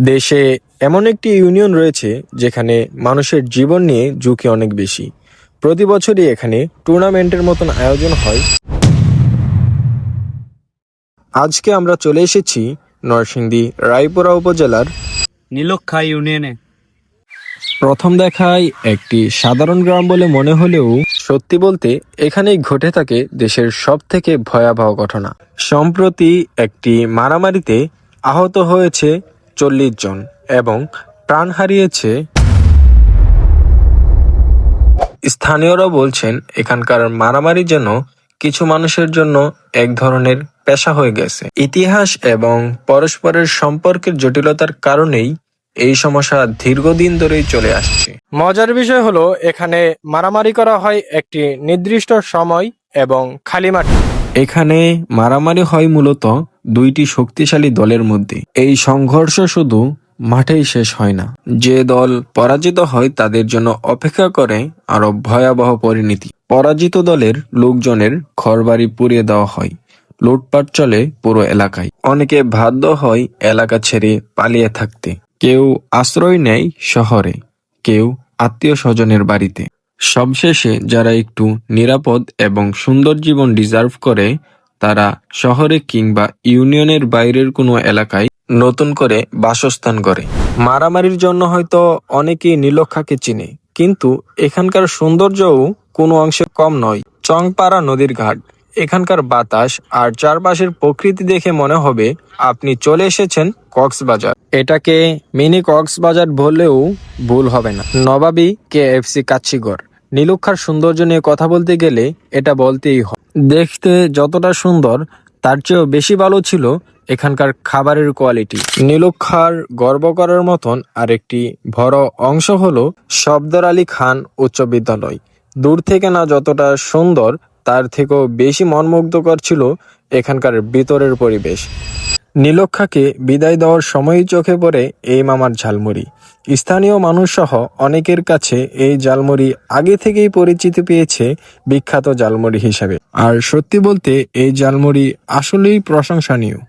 দেশে এমন একটি ইউনিয়ন রয়েছে যেখানে মানুষের জীবন নিয়ে ঝুঁকি অনেক বেশি। প্রতি বছরই এখানে টুর্নামেন্টের মতন আয়োজন হয়। আজকে আমরা চলে এসেছি নরসিংদী রায়পুরা উপজেলার নীলক্ষা ইউনিয়নে। প্রথম দেখায় একটি সাধারণ গ্রাম বলে মনে হলেও সত্যি বলতে এখানেই ঘটে থাকে দেশের সব থেকে ভয়াবহ ঘটনা। সম্প্রতি একটি মারামারিতে আহত হয়েছে 40 জন এবং প্রাণ হারিয়েছে। স্থানীয়রা বলছেন এখানকার মারামারি যেন কিছু মানুষের জন্য এক ধরনের পেশা হয়ে গেছে। ইতিহাস এবং পরস্পরের সম্পর্কের জটিলতার কারণেই এই সমস্যা দীর্ঘদিন ধরেই চলে আসছে। মজার বিষয় হলো এখানে মারামারি করা হয় একটি নির্দিষ্ট সময় এবং খালি মাঠে। এখানে মারামারি হয় মূলত দুইটি শক্তিশালী দলের মধ্যে। এই সংঘর্ষ শুধু মাঠেই শেষ হয় না, যে দল পরাজিত হয় তাদের জন্য অপেক্ষা করে আরো ভয়াবহ পরিণতি। পরাজিত দলের লোকজনের ঘরবাড়ি পুড়িয়ে দেওয়া হয়, লুটপাট চলে পুরো এলাকায়। অনেকে বাধ্য হয় এলাকা ছেড়ে পালিয়ে থাকতে। কেউ আশ্রয় নেয় শহরে, কেউ আত্মীয় স্বজনের বাড়িতে। সবশেষে যারা একটু নিরাপদ এবং সুন্দর জীবন ডিজার্ভ করে তারা শহরে কিংবা ইউনিয়নের বাইরের কোনো এলাকায় নতুন করে বাসস্থান করে। মারামারির জন্য হয়তো অনেকেই নীলক্ষাকে চিনে, কিন্তু এখানকার সৌন্দর্যও কোনো অংশে কম নয়। চংপাড়া নদীর ঘাট, এখানকার বাতাস আর চারপাশের প্রকৃতি দেখে মনে হবে আপনি চলে এসেছেন কক্সবাজার। এটাকে মিনি কক্সবাজার বললেও ভুল হবে না। নবাবী KFC কাচ্চিগড়। নীলক্ষার সৌন্দর্য নিয়ে কথা বলতে গেলে এটা বলতেই হয়। দেখতে যতটা সুন্দর তার চেয়েও বেশি ভালো ছিল এখানকার খাবারের কোয়ালিটি। নীলক্ষার গর্ব করার মতন আরেকটি বড় অংশ হলো শফদর আলী খান উচ্চ বিদ্যালয়। দূর থেকে না যতটা সুন্দর তার থেকেও বেশি মনমুগ্ধকর ছিল এখানকার ভিতরের পরিবেশ। নীলক্ষাকে বিদায় দেওয়ার সময়ই চোখে পড়ে এই মামার ঝালমুড়ি। স্থানীয় মানুষ সহ অনেকের কাছে এই ঝালমুড়ি আগে থেকেই পরিচিতি পেয়েছে বিখ্যাত ঝালমুড়ি হিসাবে। আর সত্যি বলতে এই ঝালমুড়ি আসলেই প্রশংসনীয়।